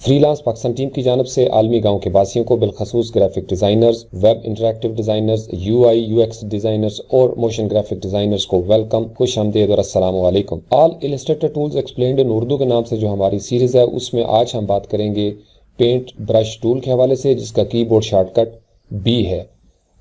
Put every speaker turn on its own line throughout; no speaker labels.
Freelance Pakistan team की जानिब से आलमी गांव के वासियों को बिलखसूस graphic designers, web interactive designers, UI UX designers और मोशन ग्राफिक डिजाइनर्स को वेलकम, खुश आमदीद और अस्सलाम वालेकुम। All illustrator tools explained in Urdu के नाम से जो हमारी सीरीज है उसमें आज हम बात करेंगे पेंट ब्रश टूल के हवाले से, जिसका कीबोर्ड शॉर्टकट बी है।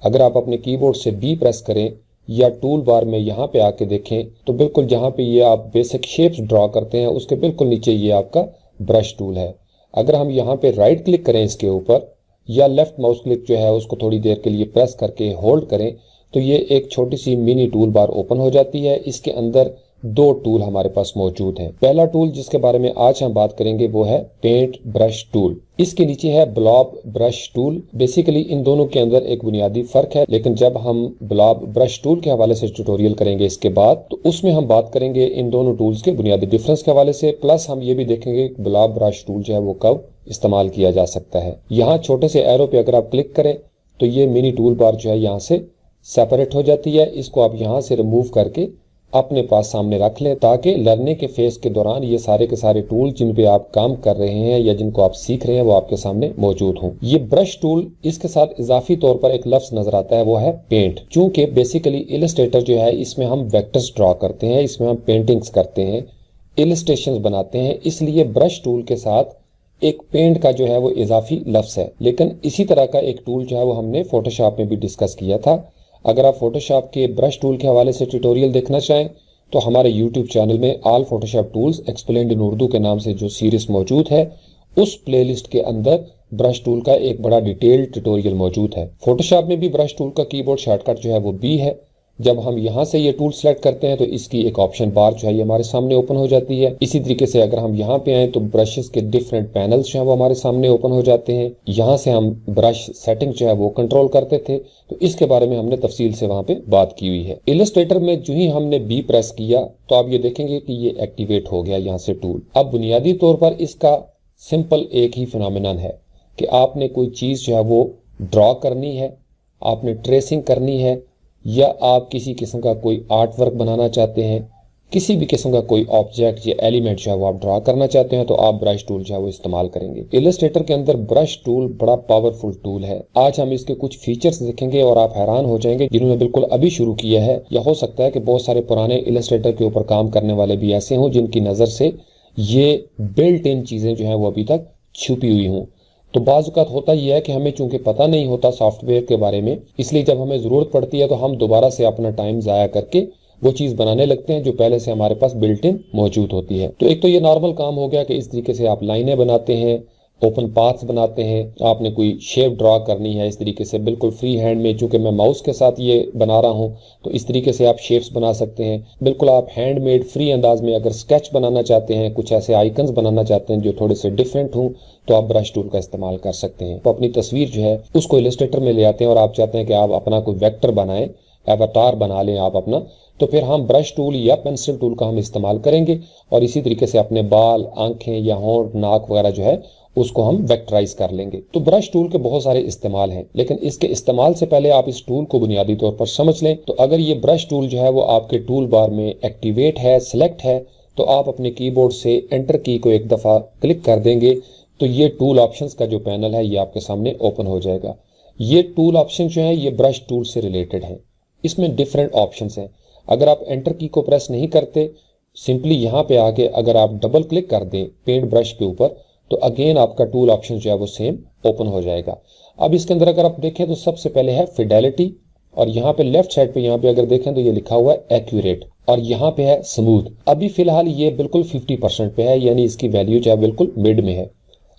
अगर आप अपने कीबोर्ड से बी प्रेस करें या टूल बार में यहाँ पे आके देखें तो बिल्कुल जहाँ पे ये आप बेसिक शेप्स ड्रॉ करते हैं उसके बिल्कुल नीचे ये आपका ब्रश टूल है। अगर हम यहाँ पे राइट क्लिक करें इसके ऊपर या लेफ्ट माउस क्लिक जो है उसको थोड़ी देर के लिए प्रेस करके होल्ड करें तो ये एक छोटी सी मिनी टूल बार ओपन हो जाती है। इसके अंदर दो टूल हमारे पास मौजूद हैं। पहला टूल जिसके बारे में आज हम बात करेंगे वो है पेंट ब्रश टूल। इसके नीचे है ब्लॉब ब्रश टूल। बेसिकली इन दोनों के अंदर एक बुनियादी फर्क है, लेकिन जब हम ब्लॉब ब्रश टूल के हवाले से ट्यूटोरियल करेंगे इसके बाद तो उसमें हम बात करेंगे इन दोनों टूल्स के बुनियादी डिफरेंस के हवाले से। प्लस हम ये भी देखेंगे कि ब्लॉब ब्रश टूल जो है वो कब इस्तेमाल किया जा सकता है। यहाँ छोटे से एरो पे अगर आप क्लिक करें तो ये मिनी टूल बार जो है यहाँ से सेपरेट हो जाती है। इसको आप यहाँ से रिमूव करके अपने पास सामने रख लें ताकि लर्निंग के फेज के दौरान ये सारे के सारे टूल जिन पे आप काम कर रहे हैं या जिनको आप सीख रहे हैं वो आपके सामने मौजूद हों। ये ब्रश टूल, इसके साथ इजाफी तौर पर एक लफ्ज नजर आता है वो है पेंट। चूंकि बेसिकली इलस्ट्रेटर जो है इसमें हम वेक्टर्स ड्रॉ करते हैं, इसमें हम पेंटिंग्स करते हैं, इलस्ट्रेशंस बनाते हैं, इसलिए ब्रश टूल के साथ एक पेंट का जो है वो इजाफी लफ्ज है। लेकिन इसी तरह का एक टूल जो है वो हमने फोटोशॉप में भी डिस्कस किया था। अगर आप फोटोशॉप के ब्रश टूल के हवाले से ट्यूटोरियल देखना चाहें तो हमारे यूट्यूब चैनल में all Photoshop tools explained in Urdu के नाम से जो सीरीज मौजूद है उस प्लेलिस्ट के अंदर ब्रश टूल का एक बड़ा डिटेल्ड ट्यूटोरियल मौजूद है। फोटोशॉप में भी ब्रश टूल का कीबोर्ड शॉर्टकट जो है वो बी है। जब हम यहाँ से ये टूल सेलेक्ट करते हैं तो इसकी एक ऑप्शन बार जो है ये हमारे सामने ओपन हो जाती है। इसी तरीके से अगर हम यहाँ पे आए तो ब्रशेस के डिफरेंट पैनल्स जो है वो हमारे सामने ओपन हो जाते हैं। यहाँ से हम ब्रश सेटिंग जो है वो कंट्रोल करते थे, तो इसके बारे में हमने तफसील से वहाँ पे बात की हुई है। इलस्ट्रेटर में जो ही हमने बी प्रेस किया तो आप ये देखेंगे कि ये एक्टिवेट हो गया यहाँ से टूल। अब बुनियादी तौर पर इसका सिंपल एक ही फिनोमिनन है कि आपने कोई चीज जो है वो ड्रॉ करनी है, आपने ट्रेसिंग करनी है, या आप किसी किस्म का कोई आर्ट वर्क बनाना चाहते हैं, किसी भी किस्म का कोई ऑब्जेक्ट या एलिमेंट जो है वो आप ड्रॉ करना चाहते हैं तो आप ब्रश टूल जो है वो इस्तेमाल करेंगे। इलस्ट्रेटर के अंदर ब्रश टूल बड़ा पावरफुल टूल है। आज हम इसके कुछ फीचर्स देखेंगे और आप हैरान हो जाएंगे, जिन्होंने बिल्कुल अभी शुरू किया है या हो सकता है कि बहुत सारे पुराने इलस्ट्रेटर के ऊपर काम करने वाले भी ऐसे हों जिनकी नजर से ये बिल्ट इन चीजें जो है वो अभी तक छुपी हुई हों। तो बाज़ औक़ात होता यह है कि हमें चूंकि पता नहीं होता सॉफ्टवेयर के बारे में, इसलिए जब हमें ज़रूरत पड़ती है तो हम दोबारा से अपना टाइम ज़ाया करके वो चीज़ बनाने लगते हैं जो पहले से हमारे पास बिल्ट इन मौजूद होती है। तो एक तो ये नॉर्मल काम हो गया कि इस तरीके से आप लाइनें बनाते हैं, ओपन पाथ्स बनाते हैं, आपने कोई शेप ड्रॉ करनी है इस तरीके से बिल्कुल फ्री हैंड में। चूंकि मैं माउस के साथ ये बना रहा हूं तो इस तरीके से आप शेप्स बना सकते हैं। बिल्कुल आप हैंडमेड फ्री अंदाज में अगर स्केच बनाना चाहते हैं, कुछ ऐसे आइकन्स बनाना चाहते हैं जो थोड़े से डिफरेंट हों, तो आप ब्रश टूल का इस्तेमाल कर सकते हैं। तो अपनी तस्वीर जो है उसको इलस्ट्रेटर में ले आते हैं और आप चाहते हैं कि आप अपना कोई वेक्टर बनाएं, एवतार बना लें आप अपना, तो फिर हम ब्रश टूल या पेंसिल टूल का हम इस्तेमाल करेंगे और इसी तरीके से अपने बाल, आंखें या होंठ, नाक वगैरह जो है उसको हम वेक्टराइज कर लेंगे। तो ब्रश टूल के बहुत सारे इस्तेमाल हैं, लेकिन इसके इस्तेमाल से पहले आप इस टूल को बुनियादी तौर पर समझ लें। तो अगर ये ब्रश टूल जो है वो आपके टूल बार में एक्टिवेट है, सिलेक्ट है, तो आप अपने कीबोर्ड से एंटर की को एक दफा क्लिक कर देंगे तो ये टूल ऑप्शंस का जो पैनल है ये आपके सामने ओपन हो जाएगा। ये टूल ऑप्शन जो है ये ब्रश टूल से रिलेटेड है। इसमें डिफरेंट ऑप्शंस हैं। अगर आप एंटर की को प्रेस नहीं करते, सिंपली यहाँ पे आके अगर आप डबल क्लिक कर दें पेंट ब्रश के ऊपर तो अगेन आपका टूल ऑप्शन जो है वो सेम ओपन हो जाएगा। अब इसके अंदर अगर आप देखें तो सबसे पहले है फिडेलिटी और यहाँ पे लेफ्ट साइड पे यहाँ पे अगर देखें तो ये लिखा हुआ है एक्यूरेट और यहाँ पे है स्मूथ। अभी फिलहाल ये बिल्कुल 50% पे है, यानी इसकी वैल्यू जो है बिल्कुल मिड में है।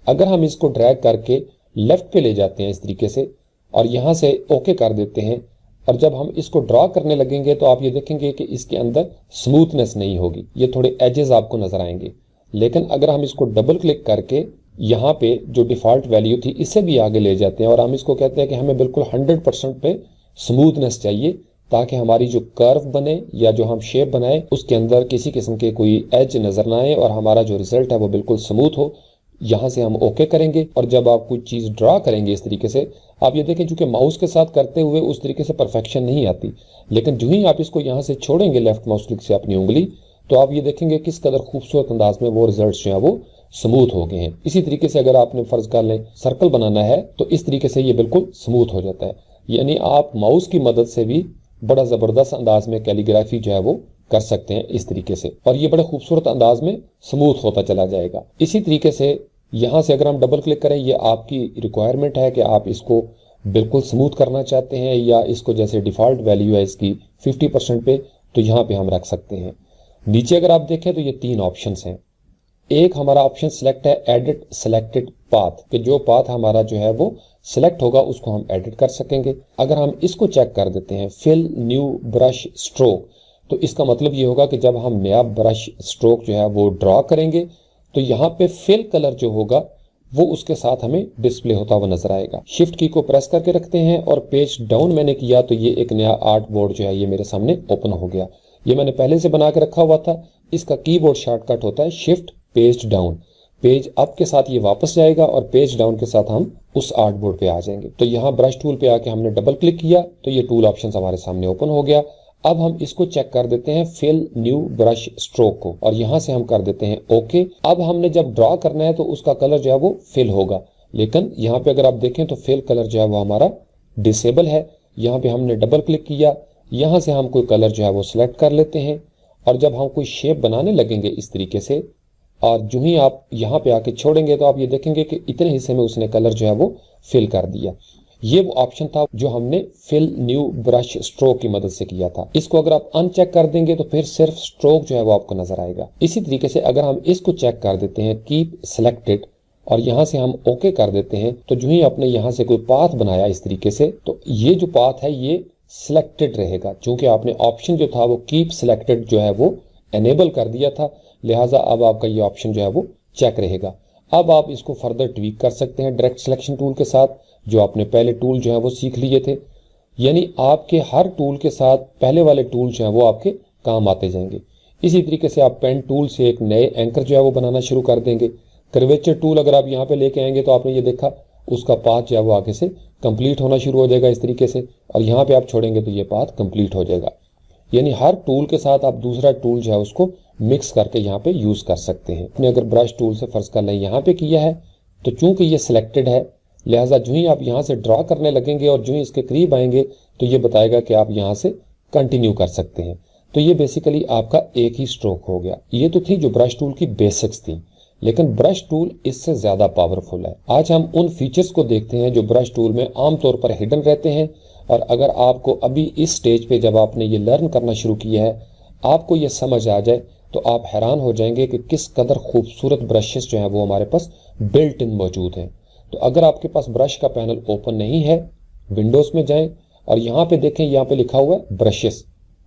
अगर हम इसको ड्रैग करके लेफ्ट पे ले जाते हैं इस तरीके से और यहाँ से ओके कर देते हैं और जब हम इसको ड्रॉ करने लगेंगे तो आप ये देखेंगे कि इसके अंदर स्मूथनेस नहीं होगी, ये थोड़े एजेस आपको नजर आएंगे। लेकिन अगर हम इसको डबल क्लिक करके यहाँ पे जो डिफॉल्ट वैल्यू थी इससे भी आगे ले जाते हैं और हम इसको कहते हैं कि हमें बिल्कुल 100% पे स्मूथनेस चाहिए ताकि हमारी जो कर्व बने या जो हम शेप बनाए उसके अंदर किसी किस्म के कोई एज नजर ना आए और हमारा जो रिजल्ट है वो बिल्कुल स्मूथ हो। यहाँ से हम ओके करेंगे और जब आप कुछ चीज ड्रॉ करेंगे इस तरीके से, आप ये देखें चूंकि माउस के साथ करते हुए उस तरीके से परफेक्शन नहीं आती, लेकिन जो ही आप इसको यहाँ से छोड़ेंगे लेफ्ट माउस क्लिक से अपनी उंगली, तो आप ये देखेंगे किस कदर खूबसूरत अंदाज में वो रिजल्ट जो है वो स्मूथ हो गए हैं। इसी तरीके से अगर आपने फर्ज कर लें सर्कल बनाना है तो इस तरीके से ये बिल्कुल स्मूथ हो जाता है। यानी आप माउस की मदद से भी बड़ा ज़बरदस्त अंदाज में कैलीग्राफी जो है वो कर सकते हैं इस तरीके से, और ये बड़े खूबसूरत अंदाज में स्मूथ होता चला जाएगा। इसी तरीके से यहाँ से अगर हम डबल क्लिक करें, ये आपकी रिक्वायरमेंट है कि आप इसको बिल्कुल स्मूथ करना चाहते हैं या इसको जैसे डिफ़ॉल्ट वैल्यू है इसकी 50% पे, तो यहाँ पे हम रख सकते हैं। नीचे अगर आप देखें तो ये 3 ऑप्शंस हैं। एक हमारा ऑप्शन सिलेक्ट है एडिट सिलेक्टेड पाथ, कि जो पाथ हमारा जो है वो सिलेक्ट होगा उसको हम एडिट कर सकेंगे। अगर हम इसको चेक कर देते हैं फिल न्यू ब्रश स्ट्रोक, तो इसका मतलब ये होगा कि जब हम नया ब्रश स्ट्रोक जो है वो ड्रॉ करेंगे तो यहाँ पे फिल कलर जो होगा वो उसके साथ हमें डिस्प्ले होता हुआ नजर आएगा। शिफ्ट की को प्रेस करके रखते हैं और पेज डाउन मैंने किया तो ये एक नया आर्ट बोर्ड जो है ये मेरे सामने ओपन हो गया। ये मैंने पहले से बना के रखा हुआ था। इसका कीबोर्ड शॉर्टकट होता है shift page down. Page up के साथ ये वापस जाएगा और पेज डाउन के साथ हम उस आर्ट बोर्ड पे आ जाएंगे। तो यहाँ ब्रश टूल पे आके हमने डबल क्लिक किया तो ये टूल ऑप्शन हमारे सामने ओपन हो गया। अब हम इसको चेक कर देते हैं फिल न्यू ब्रश स्ट्रोक को, और यहां से हम कर देते हैं ओके। अब हमने जब ड्रॉ करना है तो उसका कलर जो है वो फिल होगा, लेकिन यहाँ पे अगर आप देखें तो फिल कलर जो है वो हमारा डिसेबल है। यहाँ पे हमने डबल क्लिक किया, यहाँ से हम कोई कलर जो है वो सिलेक्ट कर लेते हैं, और जब हम कोई शेप बनाने लगेंगे इस तरीके से, और जो ही आप यहाँ पे आके छोड़ेंगे तो आप ये देखेंगे कि इतने हिस्से में उसने कलर जो है वो फिल कर दिया। ये वो ऑप्शन था जो हमने फिल न्यू ब्रश स्ट्रोक की मदद से किया था। इसको अगर आप अनचेक कर देंगे तो फिर सिर्फ स्ट्रोक जो है वो आपको नजर आएगा। इसी तरीके से अगर हम इसको चेक कर देते हैं कीप सिलेक्टेड और यहाँ से हम ओके कर देते हैं, तो जो ही आपने यहाँ से कोई पाथ बनाया इस तरीके से, तो ये जो पाथ है ये सिलेक्टेड रहेगा। चूंकि आपने ऑप्शन जो था वो कीप सिलेक्टेड जो है वो एनेबल कर दिया था, लिहाजा अब आपका ये ऑप्शन जो है वो चेक रहेगा। अब आप इसको फर्दर ट्वीक कर सकते हैं डायरेक्ट सिलेक्शन टूल के साथ, जो आपने पहले टूल जो है वो सीख लिए थे। यानी आपके हर टूल के साथ पहले वाले टूल जो है वो आपके काम आते जाएंगे। इसी तरीके से आप पेन टूल से एक नए एंकर जो है वो बनाना शुरू कर देंगे। कर्वेचर टूल अगर आप यहाँ पे लेके आएंगे तो आपने ये देखा उसका पाथ जो है वो आगे से कंप्लीट होना शुरू हो जाएगा इस तरीके से, और यहाँ पे आप छोड़ेंगे तो ये पाथ कंप्लीट हो जाएगा। यानी हर टूल के साथ आप दूसरा टूल जो है उसको मिक्स करके यहाँ पे यूज कर सकते हैं। आपने अगर ब्रश टूल से फर्ज कर लें यहाँ पे किया है तो चूंकि ये सिलेक्टेड है, लिहाजा जो ही आप यहाँ से ड्रॉ करने लगेंगे और जो ही इसके करीब आएंगे तो ये बताएगा कि आप यहाँ से कंटिन्यू कर सकते हैं। तो ये बेसिकली आपका एक ही स्ट्रोक हो गया। ये तो थी जो ब्रश टूल की बेसिक्स थी, लेकिन ब्रश टूल इससे ज्यादा पावरफुल है। आज हम उन फीचर्स को देखते हैं जो ब्रश टूल में आमतौर पर हिडन रहते हैं, और अगर आपको अभी इस स्टेज पे जब आपने ये लर्न करना शुरू किया है आपको ये समझ आ जाए तो आप हैरान हो जाएंगे कि किस कदर खूबसूरत ब्रशेस जो हैं वो हमारे पास बिल्ट इन मौजूद हैं। तो अगर आपके पास ब्रश का पैनल ओपन नहीं है, विंडोज में जाएं और यहाँ पे देखें, यहाँ पे लिखा हुआ है ब्रशेस।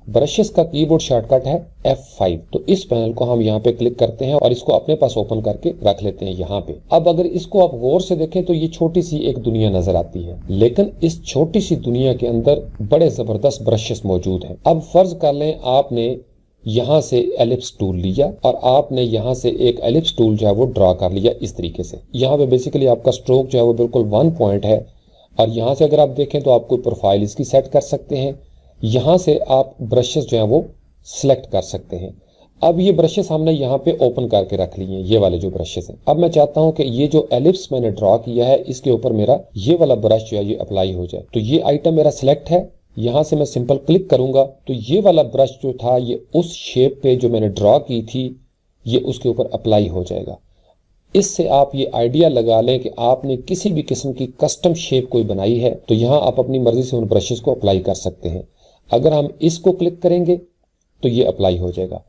ब्रशेस का कीबोर्ड शॉर्टकट है F5। तो इस पैनल को हम यहाँ पे क्लिक करते हैं और इसको अपने पास ओपन करके रख लेते हैं यहाँ पे। अब अगर इसको आप गौर से देखें तो ये छोटी सी एक दुनिया नजर आती है, लेकिन इस छोटी सी दुनिया के अंदर बड़े जबरदस्त ब्रशेस मौजूद हैं। अब फर्ज कर लें आपने यहाँ से एलिप्स टूल लिया और आपने यहाँ से एक एलिप्स टूल जो है वो ड्रॉ कर लिया इस तरीके से। यहाँ पे बेसिकली आपका स्ट्रोक जो है वो बिल्कुल 1 पॉइंट है, और यहाँ से अगर आप देखें तो आप कोई प्रोफाइल इसकी सेट कर सकते हैं। यहाँ से आप ब्रशेस जो है वो सिलेक्ट कर सकते हैं। अब ये ब्रशेस हमने यहाँ पे ओपन करके रख लिए हैं, ये वाले जो ब्रशेस हैं। अब मैं चाहता हूँ कि ये जो एलिप्स मैंने ड्रॉ किया है इसके ऊपर मेरा ये वाला ब्रश जो है ये अप्लाई हो जाए। तो ये आइटम मेरा सिलेक्ट है, यहाँ से मैं सिंपल क्लिक करूंगा तो ये वाला ब्रश जो था ये उस शेप पे जो मैंने ड्रॉ की थी ये उसके ऊपर अप्लाई हो जाएगा। इससे आप ये आइडिया लगा लें कि आपने किसी भी किस्म की कस्टम शेप कोई बनाई है तो यहाँ आप अपनी मर्जी से उन ब्रशेस को अप्लाई कर सकते हैं। अगर हम इसको क्लिक करेंगे तो ये अप्लाई हो जाएगा,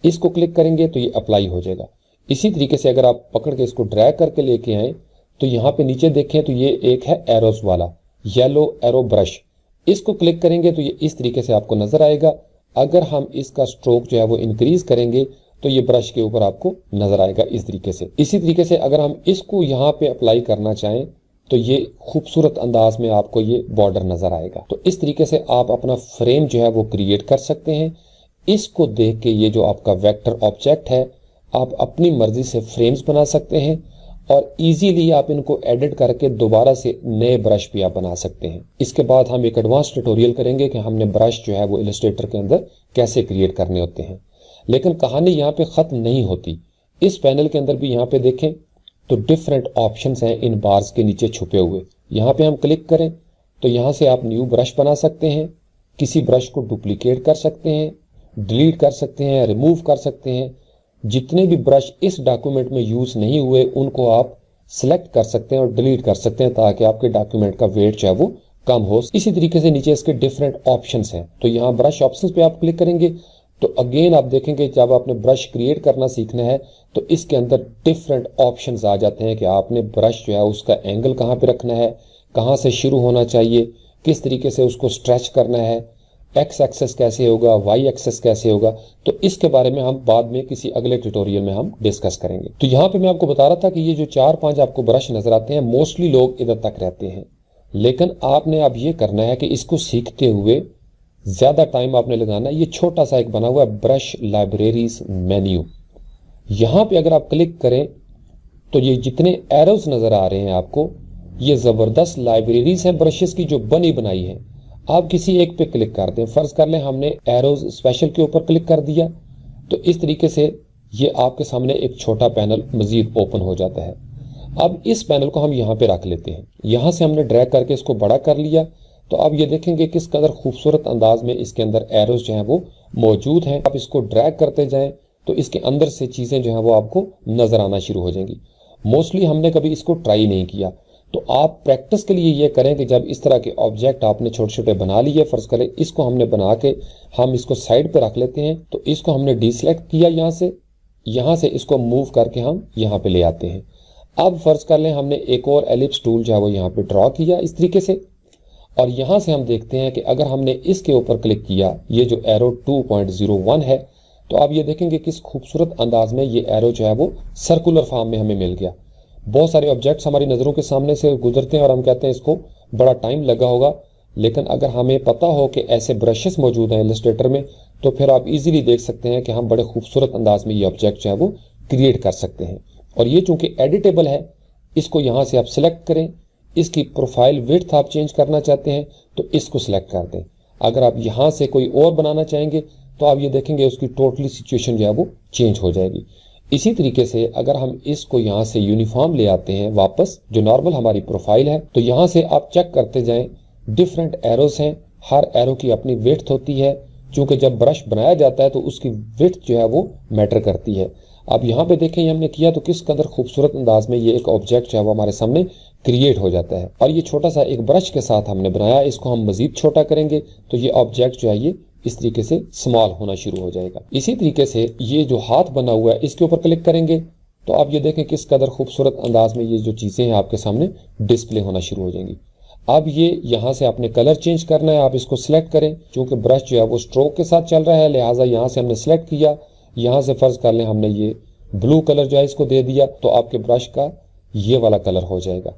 इसको क्लिक करेंगे तो ये अप्लाई हो जाएगा। इसी तरीके से अगर आप पकड़ के इसको ड्रैग करके लेके आए तो यहाँ पे नीचे देखें तो ये एक है एरोस वाला येलो एरो ब्रश, इसको क्लिक करेंगे तो ये इस तरीके से आपको नजर आएगा। अगर हम इसका स्ट्रोक जो है वो इंक्रीज करेंगे तो ये ब्रश के ऊपर आपको नजर आएगा इस तरीके से। इसी तरीके से अगर हम इसको यहाँ पे अप्लाई करना चाहें तो ये खूबसूरत अंदाज में आपको ये बॉर्डर नजर आएगा। तो इस तरीके से आप अपना फ्रेम जो है वो क्रिएट कर सकते हैं। इसको देख के ये जो आपका वेक्टर ऑब्जेक्ट है आप अपनी मर्जी से फ्रेम्स बना सकते हैं और इजीली आप इनको एडिट करके दोबारा से नए ब्रश भी आप बना सकते हैं। इसके बाद हम एक एडवांस ट्यूटोरियल करेंगे कि हमने ब्रश जो है वो इलस्ट्रेटर के अंदर कैसे क्रिएट करने होते हैं। लेकिन कहानी यहाँ पे खत्म नहीं होती। इस पैनल के अंदर भी यहाँ पे देखें तो डिफरेंट ऑप्शंस हैं इन बार्स के नीचे छुपे हुए। यहाँ पे हम क्लिक करें तो यहाँ से आप न्यू ब्रश बना सकते हैं, किसी ब्रश को डुप्लीकेट कर सकते हैं, डिलीट कर सकते हैं, रिमूव कर सकते हैं। जितने भी ब्रश इस डॉक्यूमेंट में यूज नहीं हुए उनको आप सिलेक्ट कर सकते हैं और डिलीट कर सकते हैं ताकि आपके डॉक्यूमेंट का वेट जो है वो कम हो। इसी तरीके से नीचे इसके डिफरेंट ऑप्शंस हैं, तो यहाँ ब्रश ऑप्शंस पे आप क्लिक करेंगे तो अगेन आप देखेंगे जब आपने ब्रश क्रिएट करना सीखना है तो इसके अंदर डिफरेंट ऑप्शंस आ जाते हैं कि आपने ब्रश जो है उसका एंगल कहाँ पे रखना है, कहाँ से शुरू होना चाहिए, किस तरीके से उसको स्ट्रेच करना है, एक्स एक्सेस कैसे होगा, वाई एक्सेस कैसे होगा। तो इसके बारे में हम बाद में किसी अगले ट्यूटोरियल में हम डिस्कस करेंगे। तो यहाँ पे मैं आपको बता रहा था कि ये जो 4-5 आपको ब्रश नजर आते हैं मोस्टली लोग इधर तक रहते हैं, लेकिन आपने अब ये करना है कि इसको सीखते हुए ज्यादा टाइम आपने लगाना है। ये छोटा सा एक बना हुआ है ब्रश लाइब्रेरीज मेन्यू, यहाँ पे अगर आप क्लिक करें तो ये जितने एरोज नजर आ रहे हैं आपको, ये जबरदस्त लाइब्रेरीज हैं ब्रशेस की जो बनी बनाई है। आप किसी एक पे क्लिक कर दें, फर्ज कर लें हमने एरोज स्पेशल के ऊपर क्लिक कर दिया तो इस तरीके से ये आपके सामने एक छोटा पैनल मजीद ओपन हो जाता है। अब इस पैनल को हम यहाँ पे रख लेते हैं, यहाँ से हमने ड्रैग करके इसको बड़ा कर लिया तो अब ये देखेंगे किस कदर खूबसूरत अंदाज में इसके अंदर एरोज जो हैं वो मौजूद हैं। आप इसको ड्रैग करते जाएं तो इसके अंदर से चीज़ें जो हैं वो आपको नजर आना शुरू हो जाएंगी। मोस्टली हमने कभी इसको ट्राई नहीं किया, तो आप प्रैक्टिस के लिए ये करें कि जब इस तरह के ऑब्जेक्ट आपने छोटे छोटे बना लिए, फर्ज करें इसको हमने बना के हम इसको साइड पे रख लेते हैं तो इसको हमने डीसेलेक्ट किया, यहाँ से इसको मूव करके हम यहाँ पे ले आते हैं। अब फर्ज कर लें हमने एक और एलिप्स टूल जो है वो यहाँ पे ड्रॉ किया इस तरीके से, और यहाँ से हम देखते हैं कि अगर हमने इसके ऊपर क्लिक किया, ये जो एरो 2.01 है, तो आप ये देखेंगे किस खूबसूरत अंदाज में ये एरो जो है वो सर्कुलर फॉर्म में हमें मिल गया। बहुत सारे ऑब्जेक्ट्स हमारी नज़रों के सामने से गुजरते हैं और हम कहते हैं इसको बड़ा टाइम लगा होगा, लेकिन अगर हमें पता हो कि ऐसे ब्रशेस मौजूद हैं इलस्ट्रेटर में तो फिर आप इजीली देख सकते हैं कि हम बड़े खूबसूरत अंदाज में ये ऑब्जेक्ट जो है वो क्रिएट कर सकते हैं। और ये चूंकि एडिटेबल है, इसको यहाँ से आप सिलेक्ट करें, इसकी प्रोफाइल विड्थ आप चेंज करना चाहते हैं तो इसको सिलेक्ट कर दें। अगर आप यहाँ से कोई और बनाना चाहेंगे तो आप ये देखेंगे उसकी टोटली सिचुएशन जो है वो चेंज हो जाएगी। इसी तरीके से अगर हम इसको यहाँ से यूनिफॉर्म ले आते हैं वापस, जो नॉर्मल हमारी प्रोफाइल है, तो यहाँ से आप चेक करते जाएं, डिफरेंट एरोस हैं, हर एरो की अपनी विड्थ होती है। चूंकि जब ब्रश बनाया जाता है तो उसकी विड्थ जो है वो मैटर करती है। अब यहाँ पे देखें हमने किया तो किस कदर खूबसूरत अंदाज में ये एक ऑब्जेक्ट जो है वो हमारे सामने क्रिएट हो जाता है। और ये छोटा सा एक ब्रश के साथ हमने बनाया, इसको हम मजीद छोटा करेंगे तो ये ऑब्जेक्ट जो है ये इस तरीके से स्मॉल होना शुरू हो जाएगा। इसी तरीके से ये जो हाथ बना हुआ है इसके ऊपर क्लिक करेंगे तो आप ये देखें किस कदर खूबसूरत अंदाज में ये जो चीज़ें हैं आपके सामने डिस्प्ले होना शुरू हो जाएंगी। अब ये यहाँ से आपने कलर चेंज करना है, आप इसको सिलेक्ट करें। चूंकि ब्रश जो है वो स्ट्रोक के साथ चल रहा है, लिहाजा यहाँ से हमने सिलेक्ट किया, यहाँ से फर्ज कर लें हमने ये ब्लू कलर जो है इसको दे दिया तो आपके ब्रश का ये वाला कलर हो जाएगा।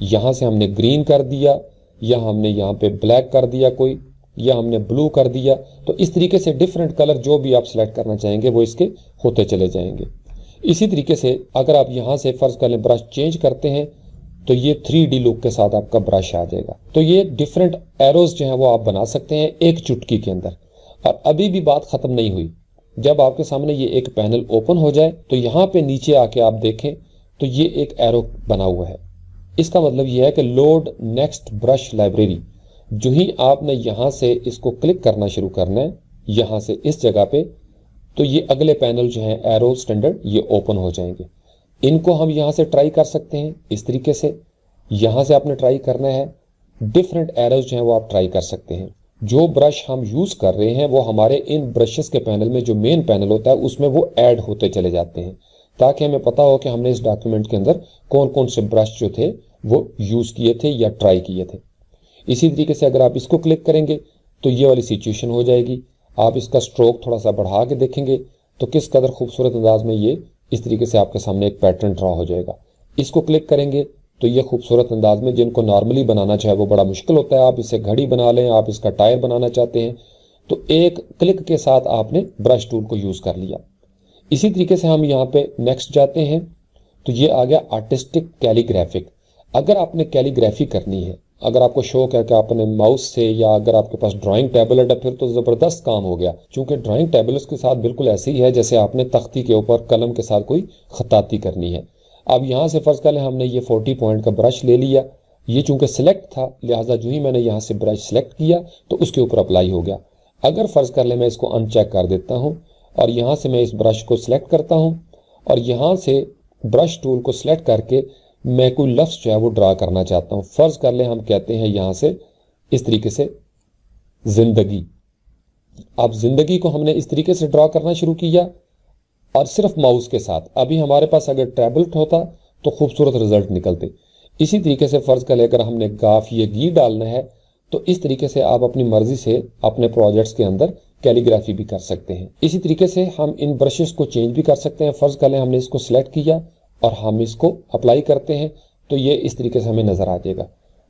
यहाँ से हमने ग्रीन कर दिया, या हमने यहाँ पे ब्लैक कर दिया कोई, या हमने ब्लू कर दिया, तो इस तरीके से डिफरेंट कलर जो भी आप सिलेक्ट करना चाहेंगे वो इसके होते चले जाएंगे। इसी तरीके से अगर आप यहाँ से फर्ज कर लें ब्रश चेंज करते हैं तो ये 3D लुक के साथ आपका ब्रश आ जाएगा। तो ये डिफरेंट एरोज जो हैं वो आप बना सकते हैं एक चुटकी के अंदर। और अभी भी बात खत्म नहीं हुई, जब आपके सामने ये एक पैनल ओपन हो जाए तो यहाँ पे नीचे आके आप देखें तो ये एक एरो बना हुआ है। इसका मतलब ये है कि लोड नेक्स्ट ब्रश लाइब्रेरी। जो ही आपने यहाँ से इसको क्लिक करना शुरू करना है, यहाँ से इस जगह पे, तो ये अगले पैनल जो है एरो स्टैंडर्ड ये ओपन हो जाएंगे। इनको हम यहाँ से ट्राई कर सकते हैं इस तरीके से, यहाँ से आपने ट्राई करना है। डिफरेंट एरोज जो हैं वो आप ट्राई कर सकते हैं। जो ब्रश हम यूज कर रहे हैं वो हमारे इन ब्रशेस के पैनल में जो मेन पैनल होता है उसमें वो ऐड होते चले जाते हैं, ताकि हमें पता हो कि हमने इस डॉक्यूमेंट के अंदर कौन कौन से ब्रश जो थे वो यूज किए थे या ट्राई किए थे। इसी तरीके से अगर आप इसको क्लिक करेंगे तो ये वाली सिचुएशन हो जाएगी। आप इसका स्ट्रोक थोड़ा सा बढ़ा के देखेंगे तो किस कदर खूबसूरत अंदाज में ये इस तरीके से आपके सामने एक पैटर्न ड्रॉ हो जाएगा। इसको क्लिक करेंगे तो ये खूबसूरत अंदाज में, जिनको नॉर्मली बनाना चाहे वो बड़ा मुश्किल होता है, आप इससे घड़ी बना लें, आप इसका टायर बनाना चाहते हैं तो एक क्लिक के साथ आपने ब्रश टूल को यूज कर लिया। इसी तरीके से हम यहाँ पे नेक्स्ट जाते हैं तो ये आ गया आर्टिस्टिक कैलीग्राफिक। अगर आपने कैलीग्राफी करनी है, अगर आपको शौक है कि आपने माउस से, या अगर आपके पास ड्राइंग टैबलेट है, फिर तो ज़बरदस्त काम हो गया, क्योंकि ड्राइंग टैबलेट्स के साथ बिल्कुल ऐसे ही है जैसे आपने तख्ती के ऊपर कलम के साथ कोई खताती करनी है। अब यहाँ से फ़र्ज़ कर लें हमने ये 40 पॉइंट का ब्रश ले लिया, ये चूँकि सिलेक्ट था लिहाजा जो ही मैंने यहाँ से ब्रश सेलेक्ट किया तो उसके ऊपर अप्लाई हो गया। अगर फ़र्ज़ कर लें मैं इसको अनचेक कर देता हूँ और यहाँ से मैं इस ब्रश को सिलेक्ट करता हूँ और यहाँ से ब्रश टूल को सिलेक्ट करके मैं कोई लफ्ज़ जो है वो ड्रा करना चाहता हूँ। फ़र्ज़ कर लें हम कहते हैं यहाँ से इस तरीके से ज़िंदगी। अब ज़िंदगी को हमने इस तरीके से ड्रा करना शुरू किया और सिर्फ माउस के साथ। अभी हमारे पास अगर टैबलेट होता तो खूबसूरत रिजल्ट निकलते। इसी तरीके से फ़र्ज़ कर लें अगर हमने गाफ ये गी डालना है तो इस तरीके से आप अपनी मर्ज़ी से अपने प्रोजेक्ट्स के अंदर कैलीग्राफी भी कर सकते हैं। इसी तरीके से हम इन ब्रशेस को चेंज भी कर सकते हैं। फ़र्ज़ कर लें हमने इसको सिलेक्ट किया और हम इसको अप्लाई करते हैं तो ये इस तरीके से हमें नज़र आ जाएगा।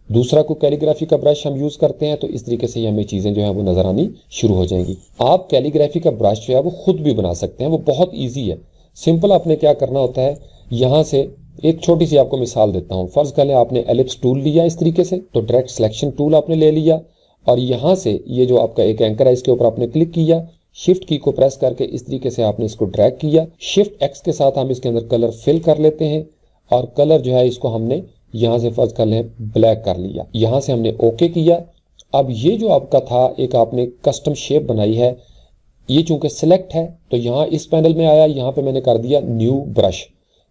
दूसरा कोई कैलीग्राफी का ब्रश हम यूज़ करते हैं तो इस तरीके से हमें चीज़ें जो है वो नज़र आनी शुरू हो जाएंगी। आप कैलीग्राफी का ब्रश जो है वो खुद भी बना सकते हैं, वो बहुत ईजी है। सिंपल आपने क्या करना होता है, यहाँ से एक छोटी सी आपको मिसाल देता हूँ। फ़र्ज़ कर लें आपने एलिप्स टूल लिया इस तरीके से, तो डायरेक्ट सिलेक्शन टूल आपने ले लिया और यहाँ से ये जो आपका एक एंकर है इसके ऊपर आपने क्लिक किया, शिफ्ट की को प्रेस करके इस तरीके से आपने इसको ड्रैग किया। शिफ्ट एक्स के साथ हम इसके अंदर कलर फिल कर लेते हैं और कलर जो है इसको हमने यहाँ से फ़र्ज़ कर लें ब्लैक कर लिया। यहाँ से हमने ओके किया। अब ये जो आपका था एक आपने कस्टम शेप बनाई है, ये चूँकि सिलेक्ट है तो यहाँ इस पैनल में आया, यहाँ पे मैंने कर दिया न्यू ब्रश।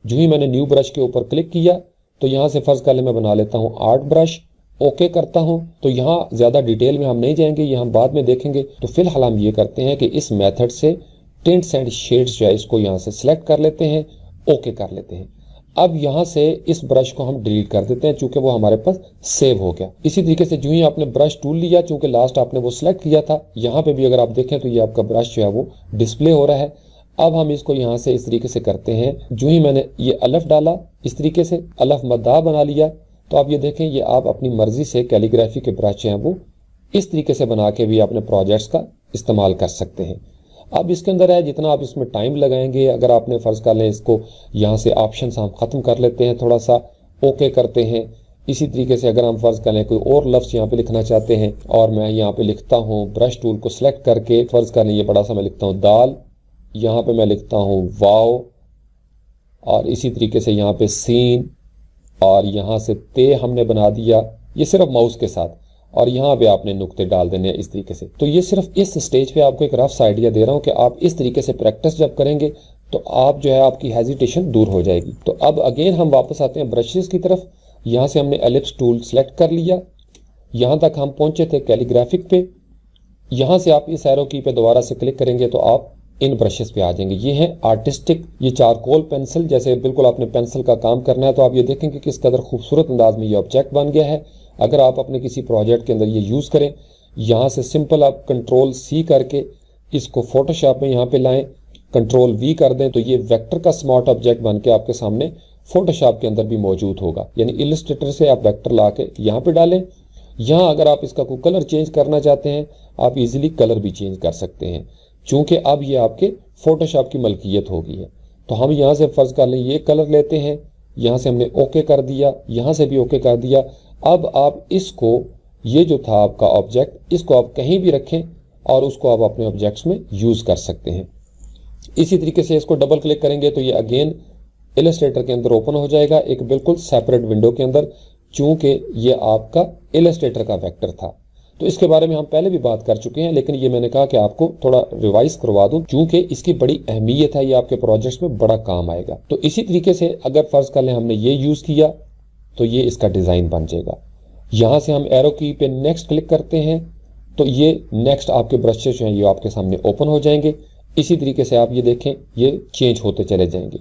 जो ही मैंने न्यू ब्रश के ऊपर क्लिक किया तो यहाँ से फ़र्ज़ कर लें मैं बना लेता हूँ आर्ट ब्रश, ओके करता हूँ। तो यहाँ ज़्यादा डिटेल में हम नहीं जाएंगे, ये हम बाद में देखेंगे। तो फिलहाल हम ये करते हैं कि इस मेथड से टिंट्स एंड शेड्स जो है इसको यहाँ से सिलेक्ट कर लेते हैं, ओके कर लेते हैं। अब यहाँ से इस ब्रश को हम डिलीट कर देते हैं चूंकि वो हमारे पास सेव हो गया। इसी तरीके से जो ही आपने ब्रश टूल लिया, चूंकि लास्ट आपने वो सिलेक्ट किया था, यहाँ पे भी अगर आप देखें तो ये आपका ब्रश जो है वो डिस्प्ले हो रहा है। अब हम इसको यहाँ से इस तरीके से करते हैं, जो ही मैंने ये अलफ डाला इस तरीके से अलफ मद्दा बना लिया, तो आप ये देखें ये आप अपनी मर्जी से कैलीग्राफी के ब्रश हैं वो इस तरीके से बना के भी अपने प्रोजेक्ट्स का इस्तेमाल कर सकते हैं। अब इसके अंदर है जितना आप इसमें टाइम लगाएंगे, अगर आपने फ़र्ज़ कर लें इसको यहाँ से ऑप्शन हम ख़त्म कर लेते हैं, थोड़ा सा ओके करते हैं। इसी तरीके से अगर हम फ़र्ज़ कर लें कोई और लफ्ज़ यहाँ पे लिखना चाहते हैं और मैं यहाँ पे लिखता हूँ ब्रश टूल को सिलेक्ट करके, फ़र्ज़ कर लें ये बड़ा सा मैं लिखता हूँ दाल, यहाँ पे मैं लिखता हूँ वाव, और इसी तरीके से यहाँ पे सीन, और यहाँ से ते हमने बना दिया, ये सिर्फ माउस के साथ, और यहाँ पे आपने नुक्ते डाल देने हैं इस तरीके से। तो ये सिर्फ इस स्टेज पे आपको एक रफ आइडिया दे रहा हूँ कि आप इस तरीके से प्रैक्टिस जब करेंगे तो आप जो है आपकी हेजिटेशन दूर हो जाएगी। तो अब अगेन हम वापस आते हैं ब्रशेस की तरफ। यहाँ से हमने एलिप्स टूल सेलेक्ट कर लिया, यहाँ तक हम पहुँचे थे कैलीग्राफिक पे। यहाँ से आप इस एरो की पे दोबारा से क्लिक करेंगे तो आप इन ब्रशेस पे आ जाएंगे। ये हैं आर्टिस्टिक, ये चारकोल पेंसिल, जैसे बिल्कुल आपने पेंसिल का काम करना है। तो आप ये देखेंगे किस कदर खूबसूरत अंदाज में ये ऑब्जेक्ट बन गया है। अगर आप अपने किसी प्रोजेक्ट के अंदर ये यूज़ करें, यहाँ से सिंपल आप कंट्रोल सी करके इसको फोटोशॉप में यहाँ पे लाएं, कंट्रोल वी कर दें तो ये वेक्टर का स्मार्ट ऑब्जेक्ट बन के आपके सामने फोटोशॉप के अंदर भी मौजूद होगा। यानी इलस्ट्रेटर से आप वेक्टर ला के यहाँ पे डालें। यहाँ अगर आप इसका कोई कलर चेंज करना चाहते हैं आप इजीली कलर भी चेंज कर सकते हैं, चूँकि अब ये आपके फोटोशॉप की मलकियत हो गई है। तो हम यहाँ से फ़र्ज़ कर लें ये कलर लेते हैं, यहाँ से हमने ओके कर दिया, यहाँ से भी ओके कर दिया। अब आप इसको, ये जो था आपका ऑब्जेक्ट, इसको आप कहीं भी रखें और उसको आप अपने ऑब्जेक्ट्स में यूज़ कर सकते हैं। इसी तरीके से इसको डबल क्लिक करेंगे तो ये अगेन इलस्ट्रेटर के अंदर ओपन हो जाएगा एक बिल्कुल सेपरेट विंडो के अंदर, चूँकि ये आपका इलस्ट्रेटर का वेक्टर था। तो इसके बारे में हम पहले भी बात कर चुके हैं, लेकिन ये मैंने कहा कि आपको थोड़ा रिवाइज करवा दूं, चूँकि इसकी बड़ी अहमियत है, ये आपके प्रोजेक्ट्स में बड़ा काम आएगा। तो इसी तरीके से अगर फ़र्ज़ कर लें हमने ये यूज़ किया तो ये इसका डिज़ाइन बन जाएगा। यहाँ से हम एरो की पे नेक्स्ट क्लिक करते हैं तो ये नेक्स्ट आपके ब्रशेस जो हैं ये आपके सामने ओपन हो जाएंगे। इसी तरीके से आप ये देखें ये चेंज होते चले जाएंगे।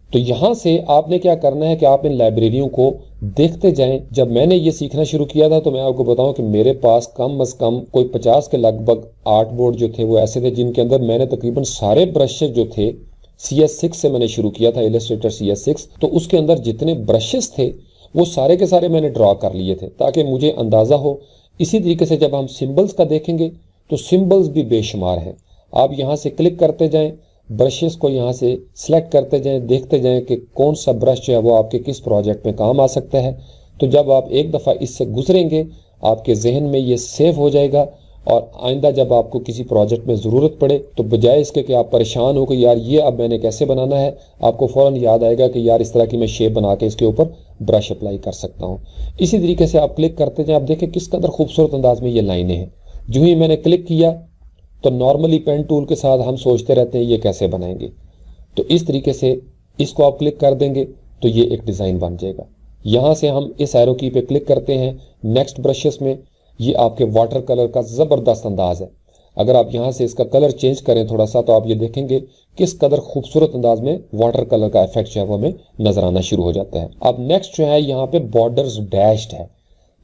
तो यहाँ से आपने क्या करना है कि आप इन लाइब्रेरियों को देखते जाएं। जब मैंने ये सीखना शुरू किया था तो मैं आपको बताऊं कि मेरे पास कम से कम कोई 50 के लगभग आर्ट बोर्ड जो थे वो ऐसे थे जिनके अंदर मैंने तकरीबन सारे ब्रशेस जो थे CS6 से मैंने शुरू किया था, इलस्ट्रेटर CS6। तो उसके अंदर जितने ब्रशेस थे वो सारे के सारे मैंने ड्रॉ कर लिए थे ताकि मुझे अंदाज़ा हो। इसी तरीके से जब हम सिम्बल्स का देखेंगे तो सिम्बल्स भी बेशुमार हैं। आप यहाँ से क्लिक करते जाएं, ब्रशेस को यहाँ से सिलेक्ट करते जाएं, देखते जाएं कि कौन सा ब्रश जो है वो आपके किस प्रोजेक्ट में काम आ सकता है। तो जब आप एक दफ़ा इससे गुजरेंगे आपके जहन में ये सेव हो जाएगा, और आइंदा जब आपको किसी प्रोजेक्ट में ज़रूरत पड़े तो बजाय इसके कि आप परेशान हो कि यार ये अब मैंने कैसे बनाना है, आपको फ़ौरन याद आएगा कि यार इस तरह की मैं शेप बना के इसके ऊपर ब्रश अप्लाई कर सकता हूँ। इसी तरीके से आप क्लिक करते जाएं, आप देखें किस कदर खूबसूरत अंदाज में ये लाइनें हैं। जो ही मैंने क्लिक किया तो नॉर्मली पेन टूल के साथ हम सोचते रहते हैं ये कैसे बनाएंगे, तो इस तरीके से इसको आप क्लिक कर देंगे तो ये एक डिज़ाइन बन जाएगा। यहाँ से हम इस एरो की पे क्लिक करते हैं नेक्स्ट ब्रशेस में, ये आपके वाटर कलर का ज़बरदस्त अंदाज है। अगर आप यहाँ से इसका कलर चेंज करें थोड़ा सा तो आप ये देखेंगे किस कदर खूबसूरत अंदाज में वाटर कलर का इफेक्ट जो है वो हमें नजर आना शुरू हो जाता है। अब नेक्स्ट जो है यहाँ पे बॉर्डर्स डैश्ड है,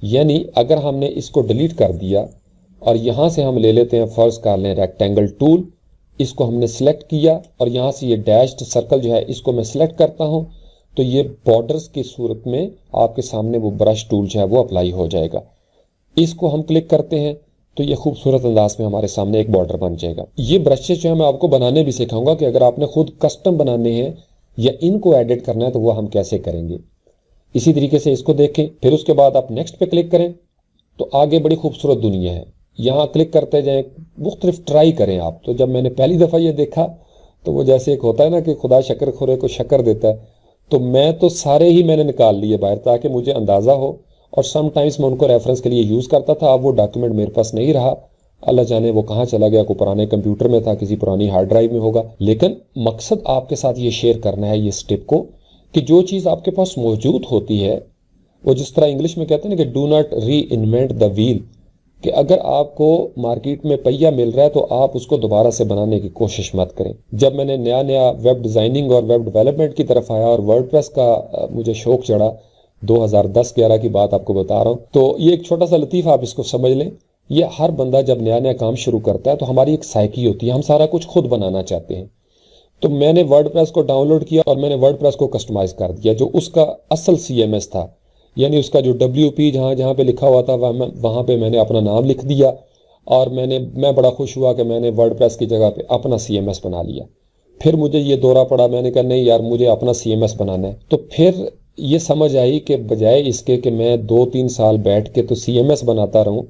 यानी अगर हमने इसको डिलीट कर दिया और यहाँ से हम ले लेते हैं, फर्ज कर लें रेक्टेंगल टूल, इसको हमने सिलेक्ट किया और यहाँ से ये डैश्ड सर्कल जो है इसको मैं सिलेक्ट करता हूँ, तो ये बॉर्डर्स की सूरत में आपके सामने वो ब्रश टूल जो है वो अप्लाई हो जाएगा। इसको हम क्लिक करते हैं तो ये खूबसूरत अंदाज में हमारे सामने एक बॉर्डर बन जाएगा। ये ब्रशेस जो है मैं आपको बनाने भी सिखाऊंगा कि अगर आपने खुद कस्टम बनाने हैं या इनको एडिट करना है तो वो हम कैसे करेंगे। इसी तरीके से इसको देखें, फिर उसके बाद आप नेक्स्ट पे क्लिक करें तो आगे बड़ी खूबसूरत दुनिया है। यहाँ क्लिक करते जाएं, मुख्तलिफ ट्राई करें आप। तो जब मैंने पहली दफ़ा ये देखा तो वो जैसे एक होता है ना कि खुदा शक्कर खोरे को शक्कर देता है, तो मैं तो सारे ही मैंने निकाल लिए बाहर ताकि मुझे अंदाज़ा हो, और समटाइम्स मैं उनको रेफरेंस के लिए यूज़ करता था। अब वो डॉक्यूमेंट मेरे पास नहीं रहा, अल्लाह जाने वो कहाँ चला गया, कोई पुराने कंप्यूटर में था, किसी पुरानी हार्ड ड्राइव में होगा। लेकिन मकसद आपके साथ ये शेयर करना है ये स्टेप को कि जो चीज़ आपके पास मौजूद होती है वो जिस तरह इंग्लिश में कहते हैं ना कि डू नॉट री इन्वेंट द व्हील, कि अगर आपको मार्केट में पहिया मिल रहा है तो आप उसको दोबारा से बनाने की कोशिश मत करें। जब मैंने नया नया वेब डिज़ाइनिंग और वेब डेवलपमेंट की तरफ आया और वर्डप्रेस का मुझे शौक चढ़ा, 2010-11 की बात आपको बता रहा हूँ, तो ये एक छोटा सा लतीफ़ा आप इसको समझ लें। ये हर बंदा जब नया नया काम शुरू करता है तो हमारी एक साइकी होती है, हम सारा कुछ खुद बनाना चाहते हैं। तो मैंने वर्डप्रेस को डाउनलोड किया और मैंने वर्डप्रेस को कस्टमाइज़ कर दिया, जो उसका असल CMS था, यानी उसका जो WP जहाँ जहाँ पे लिखा हुआ था वहाँ पे मैंने अपना नाम लिख दिया, और मैं बड़ा खुश हुआ कि मैंने वर्डप्रेस की जगह पे अपना CMS बना लिया। फिर मुझे ये दौरा पड़ा, मैंने कहा नहीं यार मुझे अपना CMS बनाना है। तो फिर ये समझ आई कि बजाय इसके कि मैं 2-3 साल बैठ के तो CMS बनाता रहूं,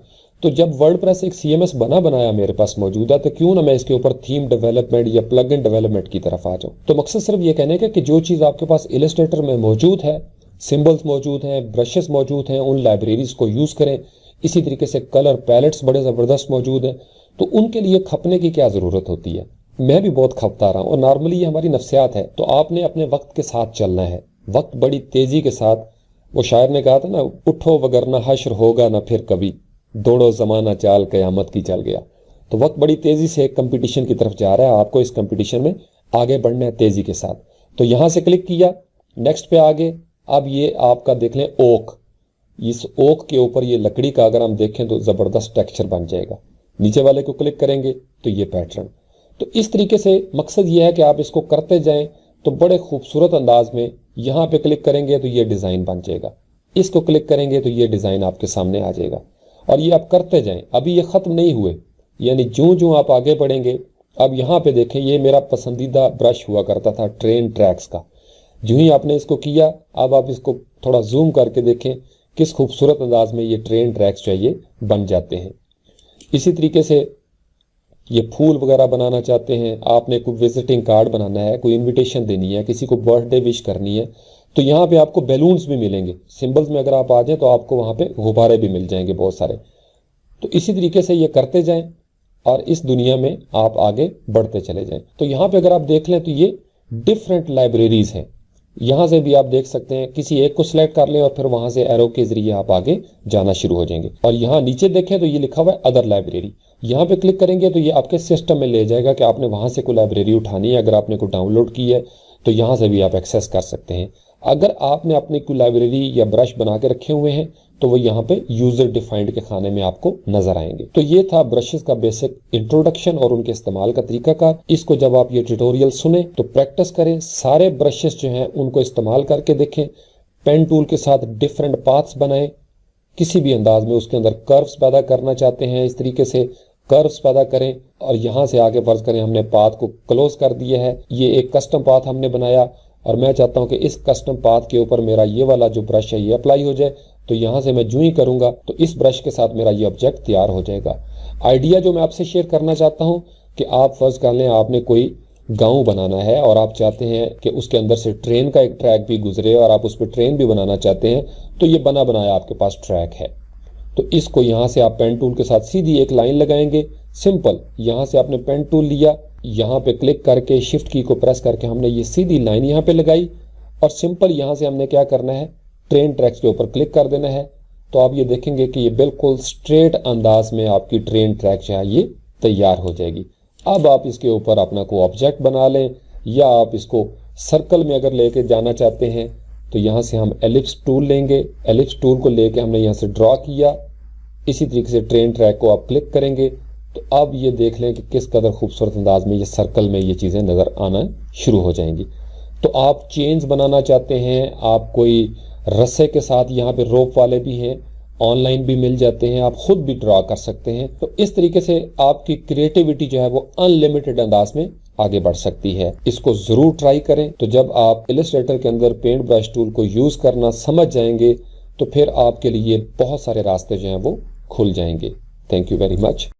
तो जब वर्डप्रेस एक CMS बनाया मेरे पास मौजूद है, तो क्यों ना मैं इसके ऊपर थीम डेवलपमेंट या प्लग इन डेवलपमेंट की तरफ आ जाऊं। तो मकसद सिर्फ ये कहने का कि जो चीज़ आपके पास इलस्ट्रेटर में मौजूद है, सिंबल्स मौजूद हैं, ब्रशेस मौजूद हैं, उन लाइब्रेरीज को यूज़ करें। इसी तरीके से कलर पैलेट्स बड़े ज़बरदस्त मौजूद हैं, तो उनके लिए खपने की क्या ज़रूरत होती है। मैं भी बहुत खपता रहा हूँ और नॉर्मली ये हमारी नफ्सियात है। तो आपने अपने वक्त के साथ चलना है, वक्त बड़ी तेज़ी के साथ। वो शायर ने कहा था ना, उठो वगरना हश्र होगा ना फिर कभी, दौड़ो ज़माना चाल क़यामत की चल गया। तो वक्त बड़ी तेज़ी से एक कंपटीशन की तरफ जा रहा है, आपको इस कंपटीशन में आगे बढ़ना है तेज़ी के साथ। तो यहाँ से क्लिक किया, नेक्स्ट पे आगे। अब ये आपका देख लें ओक, इस ओक के ऊपर ये लकड़ी का अगर हम देखें तो ज़बरदस्त टेक्सचर बन जाएगा। नीचे वाले को क्लिक करेंगे तो ये पैटर्न। तो इस तरीके से मकसद ये है कि आप इसको करते जाएं तो बड़े खूबसूरत अंदाज में। यहाँ पे क्लिक करेंगे तो ये डिज़ाइन बन जाएगा, इसको क्लिक करेंगे तो ये डिज़ाइन आपके सामने आ जाएगा, और ये आप करते जाएं। अभी ये ख़त्म नहीं हुए, यानी जो जो आप आगे बढ़ेंगे। अब यहाँ पे देखें, ये मेरा पसंदीदा ब्रश हुआ करता था ट्रेन ट्रैक्स का। जो ही आपने इसको किया, अब आप इसको थोड़ा जूम करके देखें किस खूबसूरत अंदाज में ये ट्रेन ट्रैक्स जो है ये बन जाते हैं। इसी तरीके से ये फूल वगैरह बनाना चाहते हैं, आपने कोई विजिटिंग कार्ड बनाना है, कोई इनविटेशन देनी है, किसी को बर्थडे विश करनी है, तो यहाँ पे आपको बैलून्स भी मिलेंगे। सिंबल्स में अगर आप आ जाएं तो आपको वहाँ पे गुब्बारे भी मिल जाएंगे बहुत सारे। तो इसी तरीके से ये करते जाएं और इस दुनिया में आप आगे बढ़ते चले जाएं। तो यहाँ पे अगर आप देख लें तो ये डिफरेंट लाइब्रेरीज हैं। यहाँ से भी आप देख सकते हैं, किसी एक को सिलेक्ट कर लें और फिर वहाँ से एरो के जरिए आप आगे जाना शुरू हो जाएंगे। और यहाँ नीचे देखें तो ये लिखा हुआ है अदर लाइब्रेरी। यहाँ पे क्लिक करेंगे तो ये आपके सिस्टम में ले जाएगा कि आपने वहाँ से कोई लाइब्रेरी उठानी है। अगर आपने कोई डाउनलोड की है तो यहाँ से भी आप एक्सेस कर सकते हैं। अगर आपने अपनी कोई लाइब्रेरी या ब्रश बना के रखे हुए हैं तो वो यहाँ पे यूजर डिफाइंड के खाने में आपको नजर आएंगे। तो ये था ब्रशेस का बेसिक इंट्रोडक्शन और उनके इस्तेमाल का तरीकाकार। इसको जब आप ये ट्यूटोरियल सुने तो प्रैक्टिस करें, सारे ब्रशेस जो हैं उनको इस्तेमाल करके देखें। पेन टूल के साथ डिफरेंट पाथ्स बनाएं, किसी भी अंदाज में उसके अंदर कर्व्स पैदा करना चाहते हैं इस तरीके से कर्व्स पैदा करें। और यहाँ से आगे फर्ज करें हमने पाथ को क्लोज कर दिया है, ये एक कस्टम पाथ हमने बनाया और मैं चाहता हूं कि इस कस्टम पाथ के ऊपर मेरा ये वाला जो ब्रश है ये अप्लाई हो जाए, तो यहां से मैं जो ही करूंगा तो इस ब्रश के साथ मेरा ये ऑब्जेक्ट तैयार हो जाएगा। आइडिया जो मैं आपसे शेयर करना चाहता हूं कि आप फर्ज कर लें आपने कोई गांव बनाना है और आप चाहते हैं कि उसके अंदर से ट्रेन का एक ट्रैक भी गुजरे और आप उस पर ट्रेन भी बनाना चाहते हैं, तो ये बना बनाया आपके पास ट्रैक है। तो इसको यहां से आप पेन टूल के साथ सीधी एक लाइन लगाएंगे, सिंपल। यहां से आपने पेन टूल लिया, यहां पे क्लिक करके शिफ्ट की को प्रेस करके हमने ये सीधी लाइन यहां पे लगाई और सिंपल यहां से हमने क्या करना है, ट्रेन ट्रैक्स के ऊपर क्लिक कर देना है। तो आप ये देखेंगे कि ये बिल्कुल स्ट्रेट अंदाज में आपकी ट्रेन ट्रैक जो है ये तैयार हो जाएगी। अब आप इसके ऊपर अपना कोई ऑब्जेक्ट बना लें, या आप इसको सर्कल में अगर लेके जाना चाहते हैं तो यहां से हम एलिप्स टूल लेंगे। एलिप्स टूल को लेके हमने यहां से ड्रॉ किया, इसी तरीके से ट्रेन ट्रैक को आप क्लिक करेंगे तो अब ये देख लें कि किस कदर खूबसूरत अंदाज में ये सर्कल में ये चीज़ें नज़र आना शुरू हो जाएंगी। तो आप चेन्स बनाना चाहते हैं, आप कोई रस्से के साथ, यहाँ पे रोप वाले भी हैं, ऑनलाइन भी मिल जाते हैं, आप खुद भी ड्रॉ कर सकते हैं। तो इस तरीके से आपकी क्रिएटिविटी जो है वो अनलिमिटेड अंदाज में आगे बढ़ सकती है। इसको जरूर ट्राई करें। तो जब आप इलस्ट्रेटर के अंदर पेंट ब्रश टूल को यूज करना समझ जाएंगे तो फिर आपके लिए बहुत सारे रास्ते जो हैं वो खुल जाएंगे। Thank you very much.